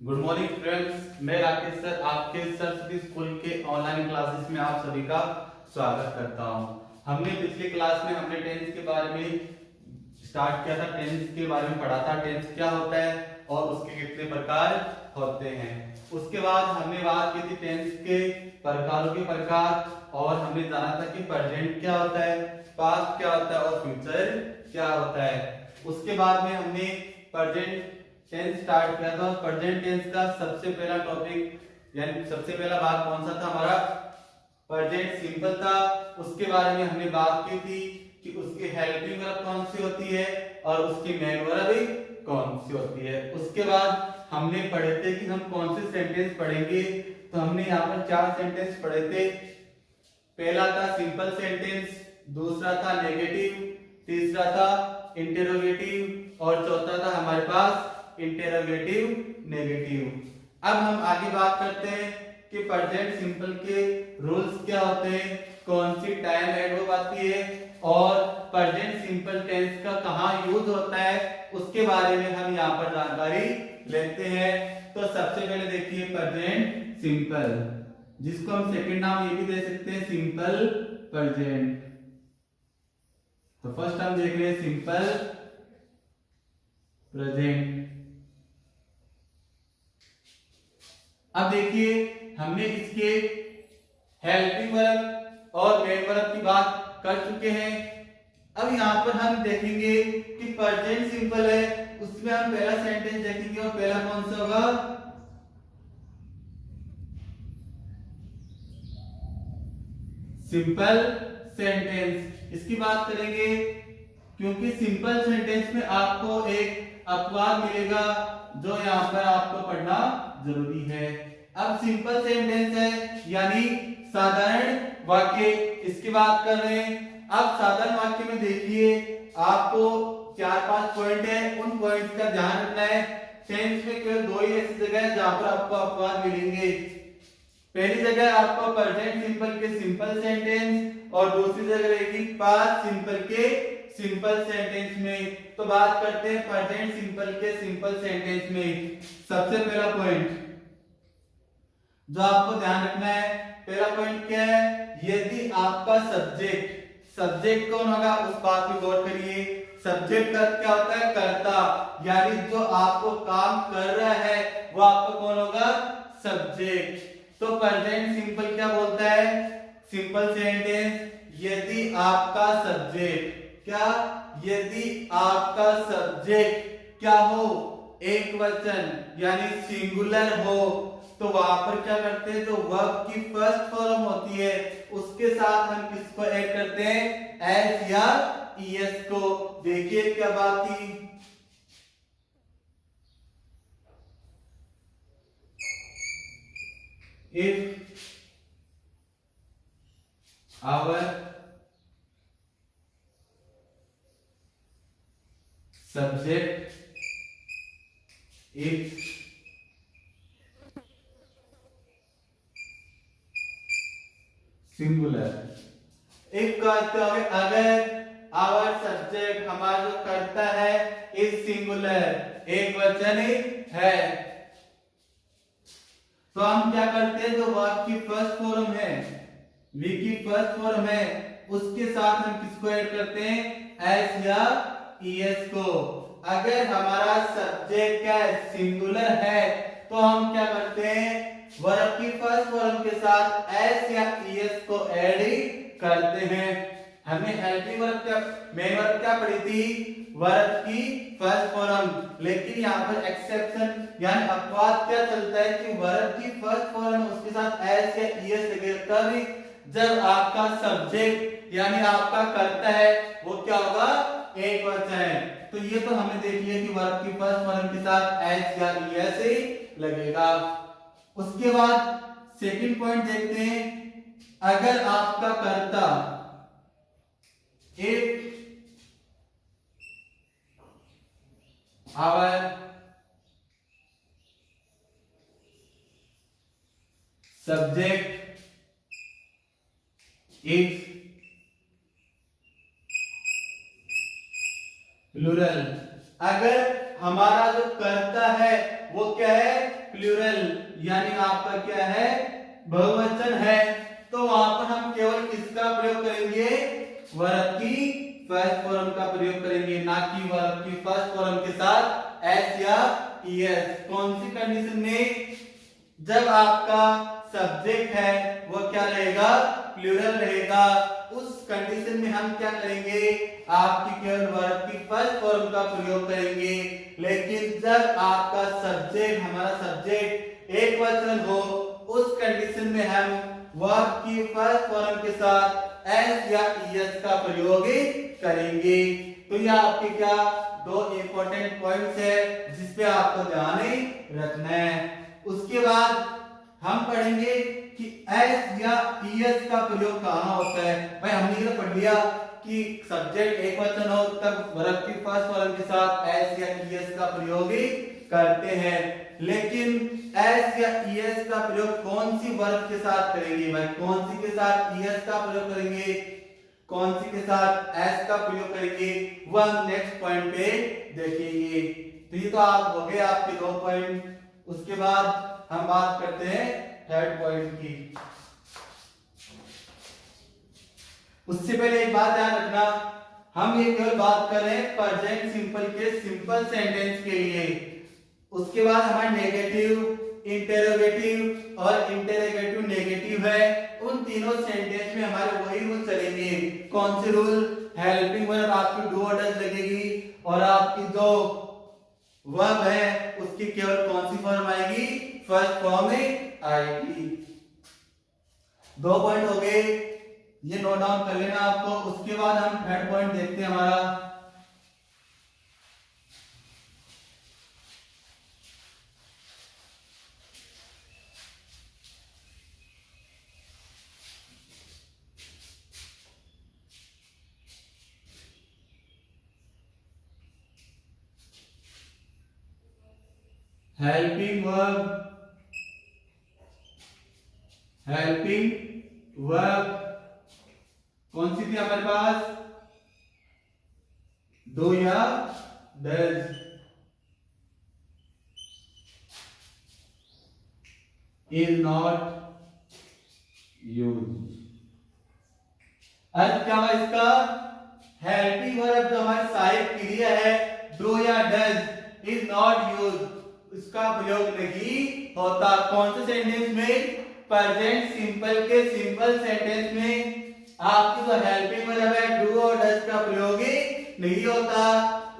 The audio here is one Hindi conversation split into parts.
गुड मॉर्निंग फ्रेंड्स, मैं राकेश सर आपके सरस्वती स्कूल के ऑनलाइन क्लासेस में आप सभी का स्वागत करता हूं। हमने पिछले क्लास में हमने टेंस के बारे में स्टार्ट किया था, टेंस के बारे में पढ़ा था, टेंस क्या होता है और उसके कितने प्रकार होते हैं। उसके बाद हमने बात की थी टेंस के प्रकारों के प्रकार और हमने जाना था कि प्रेजेंट क्या होता है, पास्ट क्या होता है और फ्यूचर क्या होता है। उसके बाद में हमने प्रेजेंट टेंस स्टार्ट किया था। प्रेजेंट टेंस का सबसे पहला टॉपिक यानी सबसे पहला भाग कौन सा था हमारा, प्रेजेंट सिंपल था। उसके बारे में हमने बात की थी कि उसकी हेल्पिंग वर्ब कौन सी होती है और उसकी मेन वर्ब भी कौन सी होती है। उसके बाद हमने पढ़े थे कि हम कौन से सेंटेंस पढ़ेंगे, तो हमने यहाँ पर 4 सेंटेंस पढ़े थे। पहला था सिंपल सेंटेंस, दूसरा था नेगेटिव, तीसरा था इंटेरोगेटिव और चौथा था हमारे पास इंटेरोगेटिव नेगेटिव। अब हम आगे बात करते हैं कि प्रेजेंट सिंपल के रूल्स क्या होते हैं, कौन सी टाइम एडवर्ब आती है और प्रेजेंट सिंपल टेंस का कहां यूज होता है, उसके बारे में हम यहाँ पर जानकारी लेते हैं। तो सबसे पहले देखिए प्रेजेंट सिंपल, जिसको हम सेकंड नाम ये भी दे सकते हैं सिंपल प्रेजेंट। तो फर्स्ट हम देख रहे हैं सिंपल प्रेजेंट। अब देखिए हमने इसके हेल्पिंग वर्ब और मेन वर्ब की बात कर चुके हैं। अब यहां पर हम देखेंगे कि प्रेजेंट सिंपल है, उसमें हम पहला सेंटेंस देखेंगे और पहला कौन सा होगा, सिंपल सेंटेंस। इसकी बात करेंगे क्योंकि सिंपल सेंटेंस में आपको एक अपवाद मिलेगा जो यहाँ पर आपको पढ़ना जरूरी है। अब सिंपल सेंटेंस है यानी साधारण वाक्य, इसकी बात कर रहे हैं। अब साधारण वाक्य में देखिए आपको 4-5 पॉइंट है, उन पॉइंट्स का ध्यान रखना है। टेंस में केवल 2 ही ऐसी जगह है जहां पर आपको अपवाद मिलेंगे। पहली जगह आपको प्रेजेंट सिंपल के सिंपल सेंटेंस और दूसरी जगह रहेगी पास्ट सिंपल के सिंपल सेंटेंस में। तो बात करते हैं प्रेजेंट सिंपल के सिंपल सेंटेंस में। सबसे पहला पॉइंट जो आपको ध्यान रखना है, पहला पॉइंट क्या है, यदि आपका सब्जेक्ट कौन होगा उस बात पे गौर करिए। सब्जेक्ट का क्या होता है, कर्ता, यानी जो आपको काम कर रहा है वो आपका कौन होगा, सब्जेक्ट। तो प्रेजेंट सिंपल क्या बोलता है, सिंपल सेंटेंस, यदि आपका सब्जेक्ट क्या, यदि आपका सब्जेक्ट क्या हो, एक वचन यानी सिंगुलर हो, तो वहां पर क्या करते हैं, जो वर्ब की फर्स्ट फॉर्म होती है उसके साथ हम किसको ऐड करते हैं, एस या ईएस को। देखिए क्या बात थी, if our subject is singular, if का अर्थ अगर our subject हमारा जो करता है is singular, एक वचन है, तो हम क्या करते हैं, जो वर्ब की फर्स्ट फॉर्म है, वी की फर्स्ट फॉर्म है, उसके साथ हम किसको ऐड करते हैं, एस या ईएस को। अगर हमारा सब्जेक्ट क्या है, सिंगुलर है, तो हम क्या करते हैं, वर्ब की फर्स्ट फॉर्म के साथ एस या ईएस को ऐड करते हैं। हमने हेल्पिंग वर्ब क्या, मेन वर्ब क्या पढ़ी थी, वर्ब की फर्स्ट फॉर्म, लेकिन यहाँ पर एक्सेप्शन यानी अपवाद क्या चलता है कि वर्ब की फर्स्ट फॉर्म उसके साथ एस या ईएस लगेगा, तब जब आपका सब्जेक्ट यानी आपका कर्ता है वो क्या होगा, एक वचन है। तो ये तो हमने देख लिया कि वर्ब की फर्स्ट फॉर्म के साथ एस या ईएस ही लगेगा। उसके बाद सेकंड पॉइंट देखते हैं, अगर आपका कर्ता if our subject is plural, अगर हमारा जो कर्ता है वो क्या है, ईएस। कौन सी कंडीशन में? जब आपका सब्जेक्ट है वो क्या रहेगा? प्लूरल रहेगा। उस कंडीशन में हम क्या करेंगे? आपकी केवल वर्ब की फर्स्ट फॉर्म का प्रयोग करेंगे। लेकिन जब आपका सब्जेक्ट, हमारा सब्जेक्ट एक वचन हो, उस कंडीशन में हम वर्ब की फर्स्ट फॉर्म के साथ एस या ईएस का प्रयोग करेंगे। तो ये आपके क्या दो इंपॉर्टेंट पॉइंट्स है जिस पे आपको ध्यान रखना है। उसके बाद हम पढ़ेंगे कि एस या ईएस का प्रयोग कहाँ होता है। भाई हमने ये पढ़ लिया कि सब्जेक्ट एक वचन हो तब वर्ब की फर्स्ट फॉर्म के साथ एस या ईएस का प्रयोग करते हैं। लेकिन एस या ईएस का प्रयोग कौन सी वर्ब के साथ करेंगे? भाई कौन सी के साथ ईएस का प्रयोग करेंगे, कौन सी के साथ एस का प्रयोग करेंगे, वह हम नेक्स्ट पॉइंट पे देखेंगे। तो ये तो आप हो गए आपके दो पॉइंट। उसके बाद हम बात करते हैं थर्ड पॉइंट की। उससे पहले एक बात ध्यान रखना, हम ये केवल बात कर रहे हैं प्रेजेंट सिंपल के सिंपल सेंटेंस के लिए। उसके बाद हमारा नेगेटिव, इंटेरोगेटिव और इंटेरोगेटिव नेगेटिव है। उन तीनों सेंटेंस में हमारे वही रूल चलेंगे। कौन से रूल? हेल्पिंग वर्ब आपकी डू और डज लगेगी और आपकी जो वर्ब है उसकी केवल कौन सी फॉर्म आएगी? फर्स्ट फॉर्म में आएगी। दो पॉइंट हो गए, ये नोट डाउन कर लेना आपको। उसके बाद हम थर्ड पॉइंट देखते हैं हमारा। हेल्पिंग वर्ब, हेल्पिंग वर्ब कौन सी थी हमारे पास? डू या डज। Is not used. अर्थ क्या हुआ इसका? हेल्पिंग वर्ब जो हमारी सहायक क्रिया है डू या डज इज नॉट यूज्ड, इसका प्रयोग नहीं होता। कौन से सेंटेंस में? प्रेजेंट सिंपल के सिंपल सेंटेंस में आपकी जो हेल्पिंग वर्ब है डू और डज का प्रयोग नहीं होता।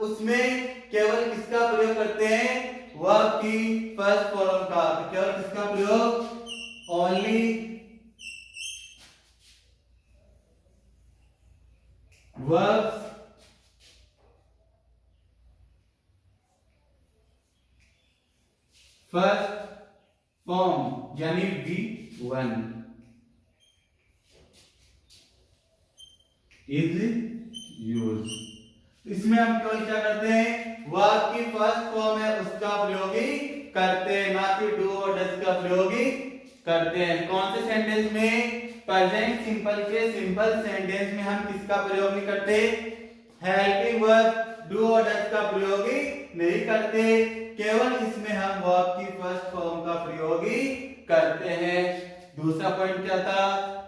उसमें केवल किसका प्रयोग करते हैं? वर्ब की फर्स्ट फॉर्म का। तो केवल किसका प्रयोग? ओनली वर्ब्स फर्स्ट फॉर्म यानी V1 इज यूज। इसमें हम केवल क्या करते हैं? वर्ब की फर्स्ट फॉर्म है उसका प्रयोग ही करते हैं, ना कि डू और डज का प्रयोग ही करते हैं। कौन से सेंटेंस में? प्रेजेंट सिंपल के सिंपल सेंटेंस में हम किसका प्रयोग नहीं करते? हेल्पिंग वर्ब डू और डज का प्रयोग ही नहीं करते। केवल इसमें हम वर्ब की फर्स्ट फॉर्म का प्रयोग ही करते हैं। दूसरा पॉइंट क्या था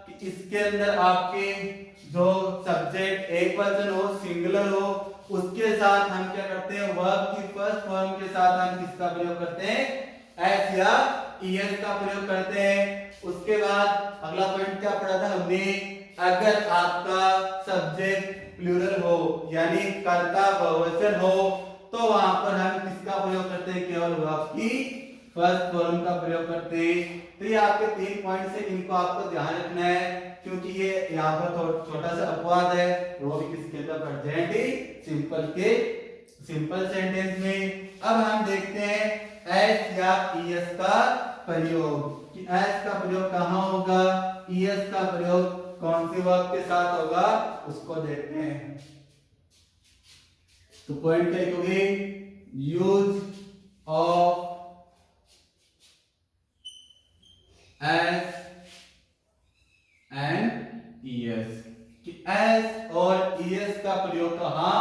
कि इसके अंदर आपके जो सब्जेक्ट एक वचन हो, सिंगुलर हो, उसके साथ हम क्या करते हैं? वर्ब की फर्स्ट फॉर्म के साथ हम किसका प्रयोग करते हैं? एस या ईएस का प्रयोग करते हैं। उसके बाद अगला पॉइंट क्या पढ़ा था हमने? अगर आपका सब्जेक्ट प्लूरल हो यानी कर्ता बहुवचन हो तो वहां पर हम किसका प्रयोग करते हैं? केवल वर्ब की फर्स्ट फॉर्म का प्रयोग करते हैं। तो ये आपके 3 पॉइंट्स है, इनको आपको ध्यान रखना है क्योंकि ये यहाँ पर छोटा सा अपवाद है, वो भी किसके अंदर? प्रेजेंट सिंपल के सिंपल सेंटेंस में। अब हम देखते हैं एस या ईएस का प्रयोग कि एस का प्रयोग कहाँ होगा, ईएस का प्रयोग कौन से वर्ब के साथ होगा, उसको देखते हैं। तो पॉइंट क्या लिखोगे? Use of S and ES कि एस और ईएस का प्रयोग कहां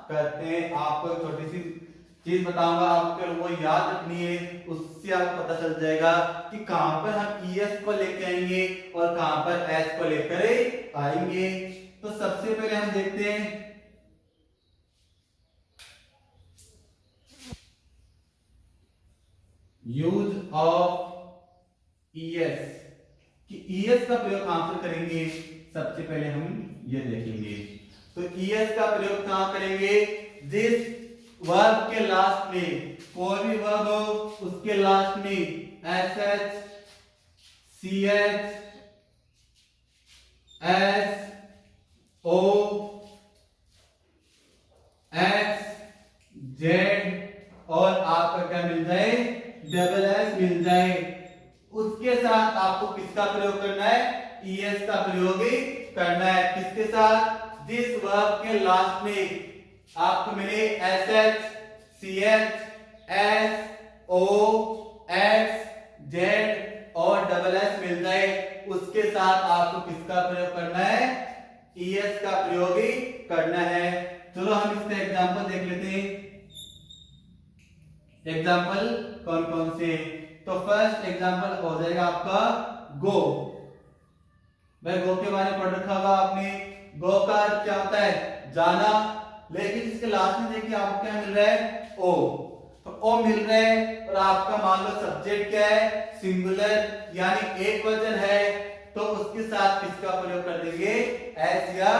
करते हैं। आपको एक छोटी सी चीज बताऊंगा, आपको वो याद रखनी है, उससे आपको पता चल जाएगा कि कहां पर हम ईएस को लेकर आएंगे और कहां पर एस को लेकर आएंगे। तो सबसे पहले हम देखते हैं यूज ऑफ ईएस, कि ईएस का प्रयोग कहां पर करेंगे, सबसे पहले हम ये देखेंगे। तो ईएस का प्रयोग कहां करेंगे, जिस वर्ब के लास्ट में, कोई भी वर्ब हो उसके लास्ट में S H, C H, S O, X, Z और आपका क्या मिल जाए, डबल एस मिल जाए, उसके साथ आपको किसका प्रयोग करना है, ईएस का प्रयोग ही करना है। किसके साथ, जिस वर्ब के लास्ट में आपको मिले S H, C H, S O, X, Z और डबल एस मिल जाए, उसके साथ आपको किसका प्रयोग करना है, ईएस का प्रयोग ही करना है। चलो हम इसका एग्जांपल देख लेते हैं। एग्जांपल कौन कौन से, तो फर्स्ट एग्जांपल हो जाएगा आपका गो। भाई गो के बारे में पढ़ रखा होगा आपने। गो का अर्थ क्या होता है, जाना, लेकिन इसके लास्ट में देखिए आपको क्या मिल रहा है, ओ। तो ओ मिल रहा है और आपका मान लो सब्जेक्ट क्या है, सिंगुलर यानी एक वचन है, तो उसके साथ किसका प्रयोग कर देंगे, एस या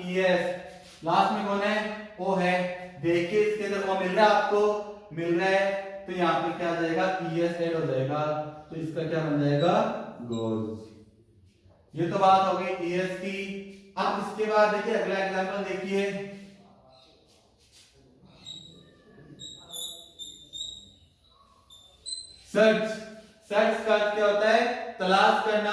ईएस। लास्ट में कौन है, ओ है। देखिए इसके अंदर ओ मिल रहा है, आपको मिल रहा है, तो यहाँ पे क्या आ जाएगा, ईएस ऐड हो जाएगा, तो इसका क्या बन जाएगा, गोज। ये तो बात हो गई ईएस की। अब इसके बाद देखिए अगला एग्जांपल देखिए, सर्च। सर्च का क्या होता है, तलाश करना,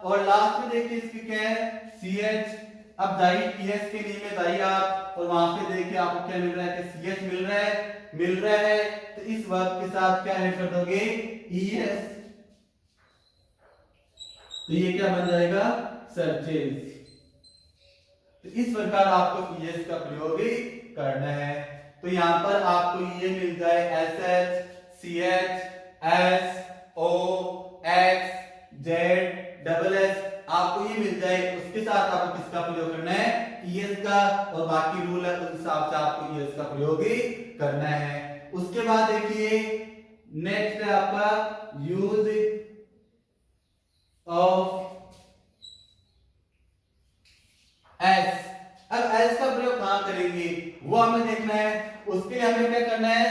और लास्ट में देखिए इसकी क्या है, सी एच। अब दाई ईएस के लिए में दाई आप, और वहां पे देखिए आपको क्या मिल रहा है, कि सी एच मिल रहा है, तो इस वर्ब के साथ क्या ऐड कर दोगे, ईएस, तो ये क्या बन जाएगा, सर्चेज। तो इस प्रकार आपको ईएस का प्रयोग ही करना है। तो यहाँ पर आपको ये मिल जाए S H, C H, S O, X, Z, double S, आपको ये मिल जाए, उसके साथ आपको किसका प्रयोग करना है, ईएस का, और बाकी रूल है उस हिसाब से आपको ईएस का प्रयोग ही करना है। उसके बाद देखिए नेक्स्ट है आपका यूज ऑफ एस। अब एस का प्रयोग कहां करेंगे वो हमें देखना है। उसके लिए हमें क्या करना है,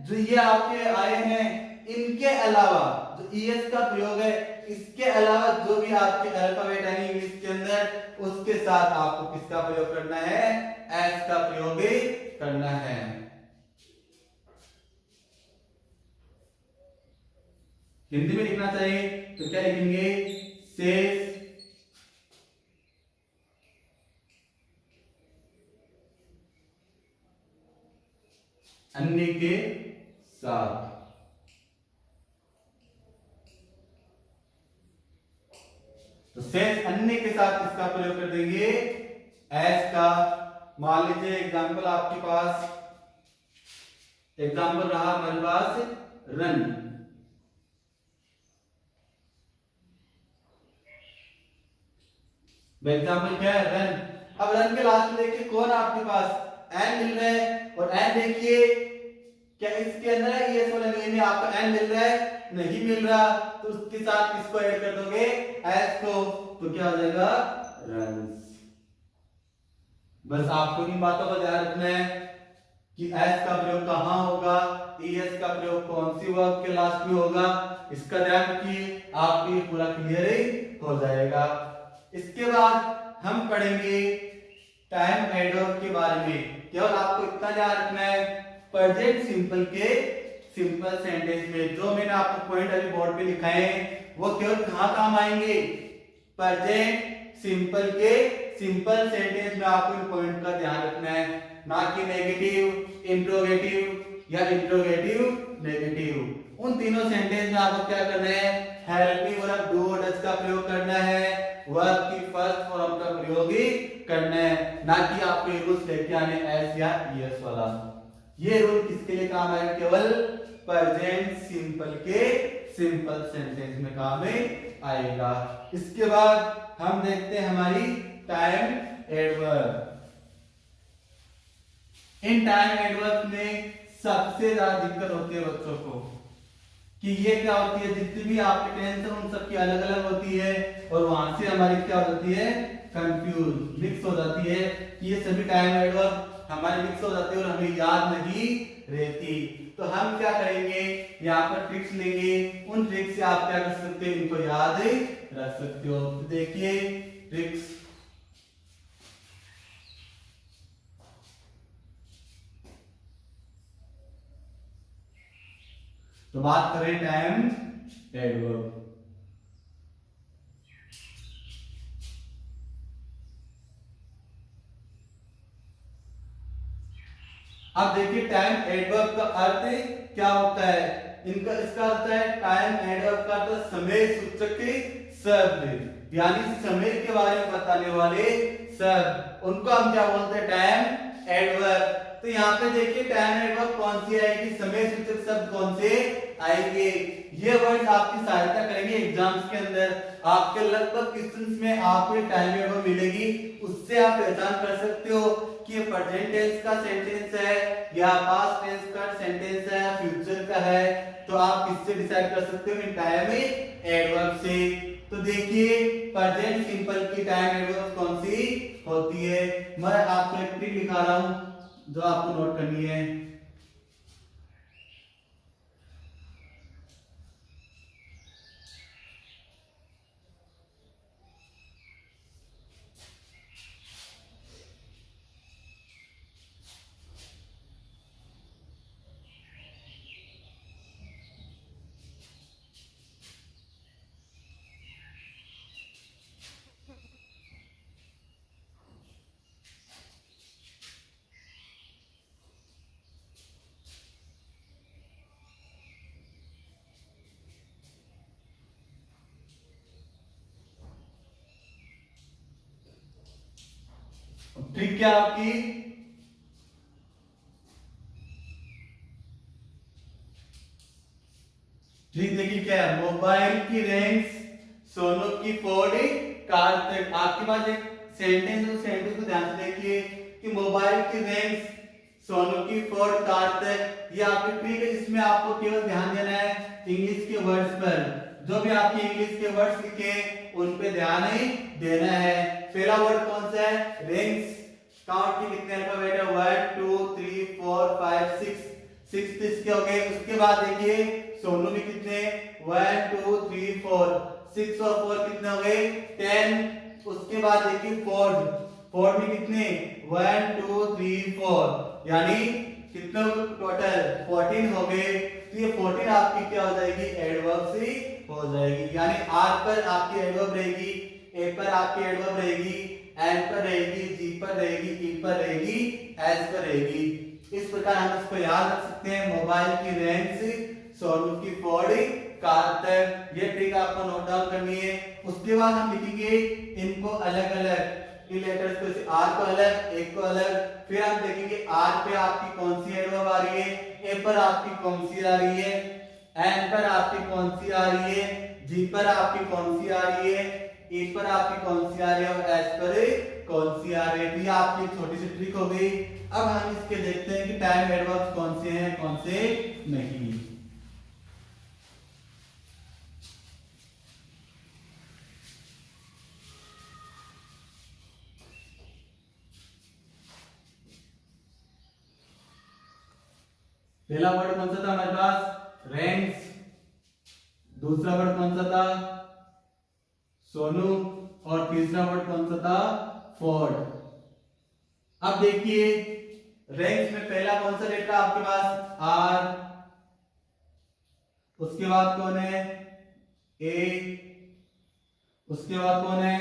जो ये आपके आए हैं इनके अलावा जो ईएस का प्रयोग है, इसके अलावा जो भी आपके अल्फाबेट है इंग्लिश के अंदर, उसके साथ आपको किसका प्रयोग करना है, एस का प्रयोग ही करना है। हिंदी में लिखना चाहिए तो क्या लिखेंगे, सेज अन्य के साथ। तो सेज अन्य के साथ किसका प्रयोग कर देंगे, एस का। मान लीजिए एग्जाम्पल आपके पास, एग्जाम्पल रहा हमारे पास रन। एग्जाम्पल क्या है, रन। अब रन के लास्ट में देखिए कौन आपके पास एन मिल रहा है, और एन देखिए क्या इसके अंदर है, ये वाला में आपका एन मिल रहा है, नहीं मिल रहा, तो उसके साथ किसको ऐड कर दोगे, एस को, तो क्या हो जाएगा, रन्स। बस आपको इन बातों का ध्यान रखना है कि एस का प्रयोग कहां होगा, ईएस का प्रयोग कौन सी वर्ब के लास्ट में होगा, इसका ध्यान रखिए, आपको ये पूरा क्लियर ही हो जाएगा। इसके बाद हम पढ़ेंगे टाइम एडवर्ब के बारे में। केवल आपको इतना ध्यान रखना है, प्रेजेंट सिंपल के सिंपल सेंटेंस में जो मैंने आपको पॉइंट अभी बोर्ड पे लिखाए हैं, वो केवल कहां काम आएंगे, प्रेजेंट सिंपल के सिंपल सेंटेंस में आपको इन पॉइंट का ध्यान रखना है, ना कि नेगेटिव, इंट्रोगेटिव या इंट्रोगेटिव नेगेटिव। उन तीनों सेंटेंस में आपको क्या करना है, हेल्पिंग वर्ब डू डज का प्रयोग करना है, वर्ब की फर्स्ट फॉर्म का प्रयोग ही करना है, ना कि आपको ये रूल्स लेके आने एस या ईएस वाला। ये रूल किसके लिए काम आएगा, केवल प्रेजेंट सिंपल के सिंपल सेंटेंस में काम में आएगा। इसके बाद हम देखते हैं हमारी time adverb. In time adverb में सबसे ज्यादा दिक्कत होती है बच्चों को कि ये क्या होती है, जितनी भी आपकी टेंस है उन सबकी अलग अलग होती है और वहां से हमारी क्या हो जाती है, कंफ्यूज मिक्स हो जाती है कि ये सभी टाइम एडवर्ब हमारे मिक्स हो जाते हैं और हमें याद नहीं रहती। तो हम क्या करेंगे, यहाँ पर ट्रिक्स लेंगे, उन ट्रिक्स से आप क्या कर सकते हो, इनको याद रख सकते हो। तो देखिए ट्रिक्स, तो बात करें टाइम एडवर्ब। अब देखिए टाइम एडवर्ब का अर्थ क्या होता है, इसका अर्थ है टाइम एडवर्ब का अर्थ समय सूचक शब्द, यानी समय के बारे में बताने वाले शब्द, उनको हम क्या बोलते हैं, टाइम एडवर्ब। तो यहाँ पे देखिए टाइम एडवर्ब कौन सी आएगी, समय सूचक शब्द कौन से आएंगे, ये वर्ड आपकी सहायता करेंगे एग्जाम्स के अंदर। आपके लगभग क्वेश्चंस में आपको टाइम एडवर्ब मिलेगी, उससे आप पहचान कर सकते हो कि ये प्रेजेंट टेंस का सेंटेंस है या पास्ट टेंस का सेंटेंस है या फ्यूचर का है। तो आप किससे डिसाइड कर सकते हो, इन टाइम एडवर्ब से। तो देखिए प्रेजेंट सिंपल की टाइम एडवर्ब कौन सी होती है, मैं आपको एक ट्रिक दिखा रहा हूं जो आपको नोट करनी है। ट्रिक क्या आपकी, ट्रिक देखिए क्या है, मोबाइल की रेंज, सोनू की फोर्ड कार तक। आपके पास एक सेंटेंस, उस सेंटेंस को ध्यान से देखिए कि मोबाइल की रेंज, सोनू की फोर्ड कार तक, ये आपकी ट्रिक है। इसमें आपको केवल ध्यान देना है इंग्लिश के वर्ड्स पर, जो भी आपके इंग्लिश के वर्ड्स लिखे उन पे ध्यान ही देना है। पहला वर्ड कौन सा है, रेंज, काउंट के कितने अल्फाबेट है, 1 2 3 4 5 6, 6 इसके हो गए। उसके बाद देखिए सोनू में कितने, 1 2 3 4, 6 और 4 कितने हो गए, 10। उसके बाद देखिए फोर्ड, फोर्ड में कितने, 1 2 3 4, यानी कितने टोटल 14 हो गए। तो ये 14 आपकी क्या हो जाएगी, एडवर्ब से हो जाएगी, यानी आर पर आपकी एडवर्ब रहेगी, ए पर आपकी एडवर्ब रहेगी, एन पर रहेगी, जी पर रहेगी, ई पर रहेगी, एस पर रहेगी। इस प्रकार हम इसको याद रख सकते हैं, मोबाइल की रेंज, सोनू की फोर्ड कार तक। ये ट्रिक आपको नोट डाउन करनी है। उसके बाद हम लिखेंगे इनको अलग अलग, इन लेटर्स को, आर को अलग, ए को अलग। फिर हम देखेंगे आर पे आपकी कौन सी एडवर्ब आ रही है, ए पर आपकी कौन सी आ रही है, एन पर आपकी कौन सी आ रही है, जी पर आपकी कौन सी आ रही है, ई पर आपकी कौन सी आ रही है और एस पर कौन सी आ रही है। ये आपकी छोटी सी ट्रिक हो गई। अब हम इसके देखते हैं कि टाइम एडवर्ब्स कौन से हैं कौन से नहीं। पहला वर्ड कौन सा था हमारे पास, रेंज। दूसरा वर्ड कौन सा था, सोनू। और तीसरा वर्ड कौन सा था, फोर्ड। अब देखिए रेंज में पहला कौन सा लेटर आपके पास, आर। उसके बाद कौन है, ए। उसके बाद कौन है,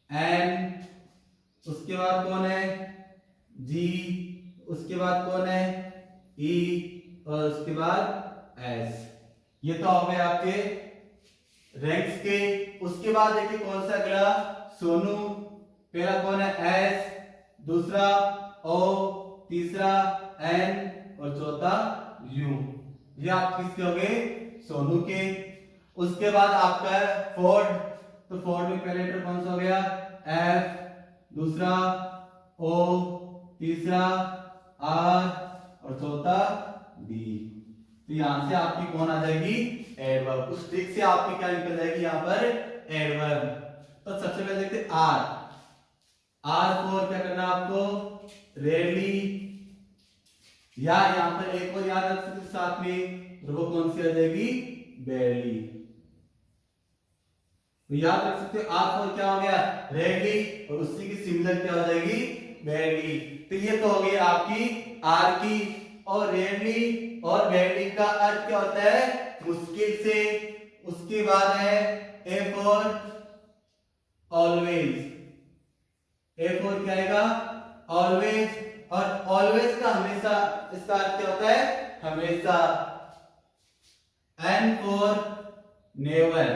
एन। उसके बाद कौन है, जी। उसके बाद कौन है, ई। और उसके बाद एस। ये तो हो गए आपके रैंक्स के। उसके बाद देखिए कौन सा अगला, सोनू। पहला कौन है, एस। दूसरा ओ। तीसरा एन और चौथा यू। ये आप किसके हो गए, सोनू के। उसके बाद आपका फोर्ड, तो फोर्ड में पहले लेटर कौन सा हो गया, एफ। दूसरा ओ। तीसरा आर और चौथा डी। तो यहां से आपकी कौन आ जाएगी, एडवर्ब। उस ट्रिक से आपकी क्या निकल जाएगी यहाँ पर, एडवर्ब। तो सबसे पहले देखते हैं आर। आर फॉर क्या करना आपको, रेयरली, या यहाँ पर एक और याद रख सकते साथ में, और वो कौन सी आ जाएगी, बेयरली। तो याद रख सकते हो आर फॉर क्या हो गया, रेयरली, और उसी की सिमिलर क्या हो जाएगी, बेयरली। तो ये तो हो गई आपकी आर की। और रेयरली और बेयरली का अर्थ क्या होता है, मुश्किल से। उसके बाद है A for always. A for क्या आएगा, ऑलवेज। और ऑलवेज का हमेशा, इसका अर्थ क्या होता है, हमेशा। N for never.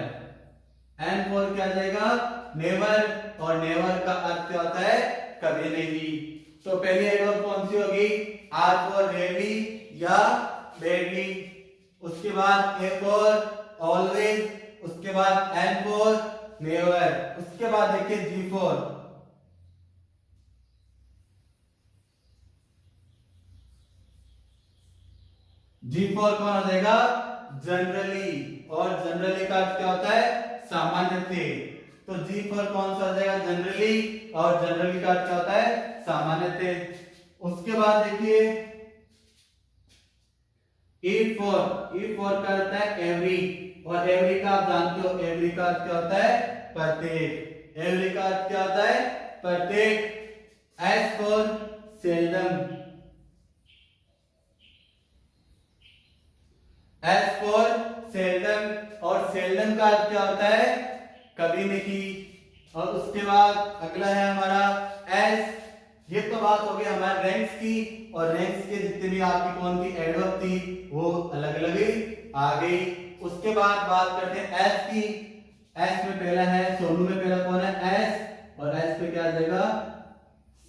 N for क्या जाएगा, नेवर। और नेवर का अर्थ क्या होता है, कभी नहीं। तो पहली एडवर्ब कौन सी होगी, आर फॉर रेयरली या बेयरली। उसके बाद ए फॉर ऑलवेज। उसके बाद एन फॉर नेवर। उसके बाद देखिए जी फॉर। जी फॉर कौन हो जाएगा, जनरली। और जनरली का अर्थ क्या होता है, सामान्यतः। तो जी फॉर कौन सा हो जाएगा, जनरली। और जनरली का अर्थ क्या होता है, सामान्यतः। उसके बाद देखिए ई फॉर का अर्थ है एवरी। और एवरी का आप जानते हो, एवरी का अर्थ क्या होता है, प्रत्येक। एवरी का अर्थ क्या होता है, प्रत्येक। S for seldom. S for seldom. और सेल्डम का अर्थ क्या होता है, कभी नहीं। और उसके बाद अगला है हमारा एस। ये तो बात हो गई हमारे रैंक्स की। और रैंक्स के जितने भी आपकी कौन की एडवर्ब थी वो अलग अलग आ गई। उसके बाद बात करते हैं एस की। एस में पहला है, सोनू में पहला कौन है, एस। और एस पे क्या आ जाएगा,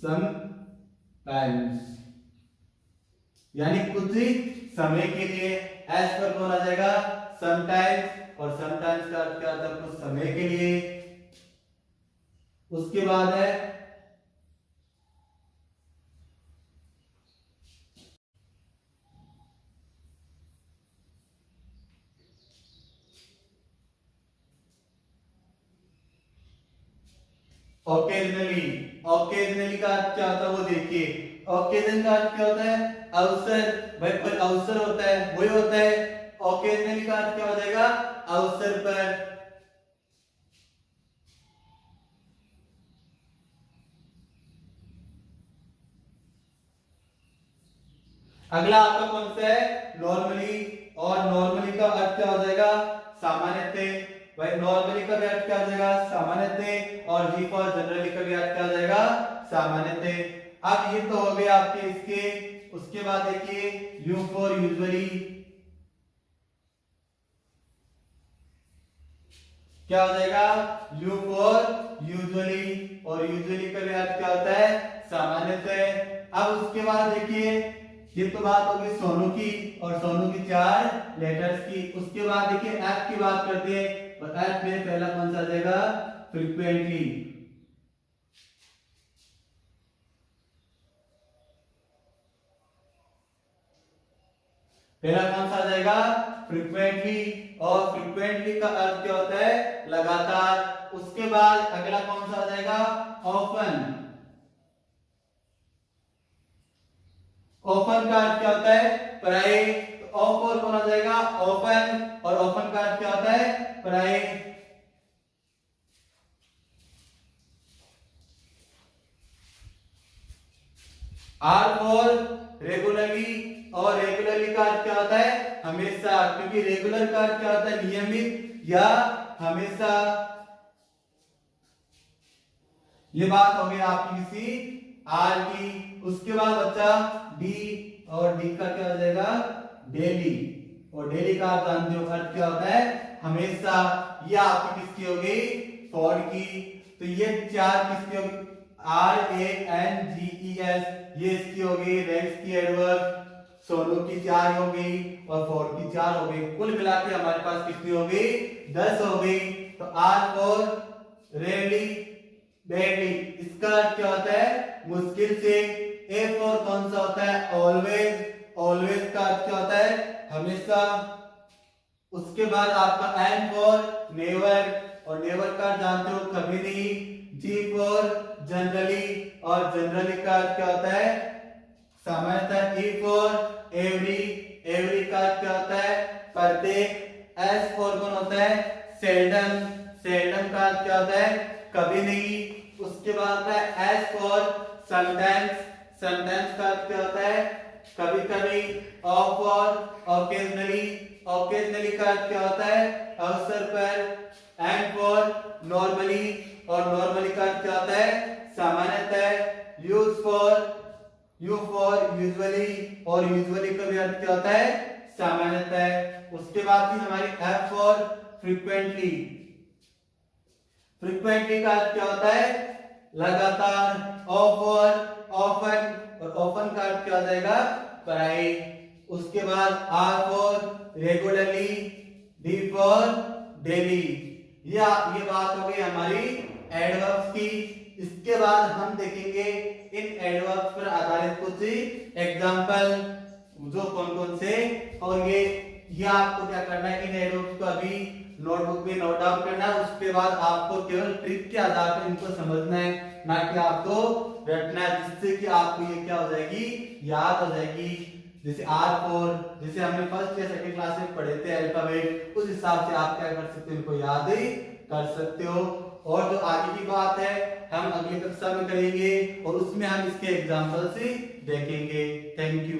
समटाइम्स, यानी कुछ समय के लिए। एस पर कौन आ जाएगा, समटाइम्स। और समटाइम्स का अर्थ क्या होता है, कुछ समय के लिए। उसके बाद है ओकेजनली। ओकेजनली का अर्थ क्या होता है वो देखिए। ओकेजन का अर्थ क्या होता है, अवसर। भाई कोई अवसर होता है वही होता है। ओकेजनली का अर्थ क्या हो जाएगा, अवसर पर। अगला आपका कौन सा है, नॉर्मली। और नॉर्मली का अर्थ क्या हो जाएगा, सामान्यतः। भाई नॉर्मली का भी अर्थ क्या हो जाएगा, सामान्यतः। और जी फॉर जनरली का भी अर्थ क्या हो जाएगा, सामान्यतः। अब ये तो हो गए आपके इसके। उसके बाद देखिए यू फॉर यूजुअली। क्या हो जाएगा, यू फॉर यूजुअली। और यूजुअली का भी अर्थ क्या होता है, सामान्यतः। अब उसके बाद देखिए, ये तो बात होगी सोनू की। और सोनू की 4 लेटर्स की। उसके बाद देखिए एफ की बात करते हैं। और एफ में पहला कौन सा आ जाएगा, फ्रीक्वेंटली। पहला कौन सा आ जाएगा, फ्रीक्वेंटली। और फ्रीक्वेंटली का अर्थ क्या होता है, लगातार। उसके बाद अगला कौन सा आ जाएगा, ऑफन। ऑफन का अर्थ क्या होता है, प्राय। तो ऑफ और कौन आ जाएगा, ओपन। और ओपन का अर्थ क्या होता है, प्राय। R for regularly. और रेगुलरली का अर्थ क्या होता है, हमेशा। क्योंकि रेगुलर का अर्थ क्या होता है, नियमित या हमेशा। ये बात हो गई आपकी किसी आर की। उसके बाद बच्चा डी। और डी का क्या हो जाएगा, डेली। और डेली का आप जानते हो अर्थ क्या होता है, हमेशा। ये आपकी किसकी हो गई, फॉर की। तो ये 4 किसकी होगी, RANGES। ये इसकी हो गई रेक्स की एडवर्ब। सोनू की 4 हो गई और फॉर की 4 हो गई। कुल मिला के हमारे पास कितनी हो गई, 10 हो गई। तो आर फॉर रेयरली, बेयरली, इसका अर्थ क्या होता है, मुश्किल से। ए फॉर कौन सा होता है, ऑलवेज। ऑलवेज का अर्थ क्या होता है, हमेशा। उसके बाद आपका N फॉर नेवर, और नेवर का जानते हो कभी नहीं। G फॉर जनरली, और जनरली का अर्थ क्या होता है सामान्यतः। E फॉर एवरी, एवरी का अर्थ क्या होता है प्रत्येक। S फॉर कौन होता है सेल्डम, सेल्डम का अर्थ क्या होता है कभी नहीं। उसके बाद आता है S फॉर समटाइम्स, समटाइम्स का अर्थ क्या होता है कभी कभी। O फॉर ओकेजनली, ओकेजनली का अर्थ क्या होता है अवसर पर। N फॉर नॉर्मली, और नॉर्मली का अर्थ क्या होता है सामान्यतः। Use for, U for usually, और यूजुअली का भी अर्थ क्या होता है सामान्यतः। उसके बाद थी हमारी F फॉर फ्रीक्वेंटली, फ्रीक्वेंटली का अर्थ क्या होता है लगातार। O फॉर ऑफन, और ऑफन का अर्थ क्या हो जाएगा प्राय। उसके बाद R for regularly, D for daily. ये बात हो गई हमारी एडवर्ब्स की। इसके बाद हम देखेंगे इन एडवर्ब्स पर आधारित कुछ एग्जांपल जो कौन कौन से होंगे। ये आपको क्या करना है इन एडवर्ब्स को अभी नोटबुक में नोट डाउन करना है। उसके बाद आपको केवल ट्रिक के आधार पर इनको समझना है, ना कि आपको रटना है, जिससे कि आपको ये क्या हो जाएगी याद हो जाएगी। जैसे R4 जैसे हमने फर्स्ट या सेकंड क्लास में पढ़े थे अल्फाबेट, उस हिसाब से आप क्या कर सकते हो इनको याद कर सकते हो। और जो आगे की बात है हम अगली कक्षा में करेंगे और उसमें हम इसके एग्जांपल से देखेंगे। Thank you.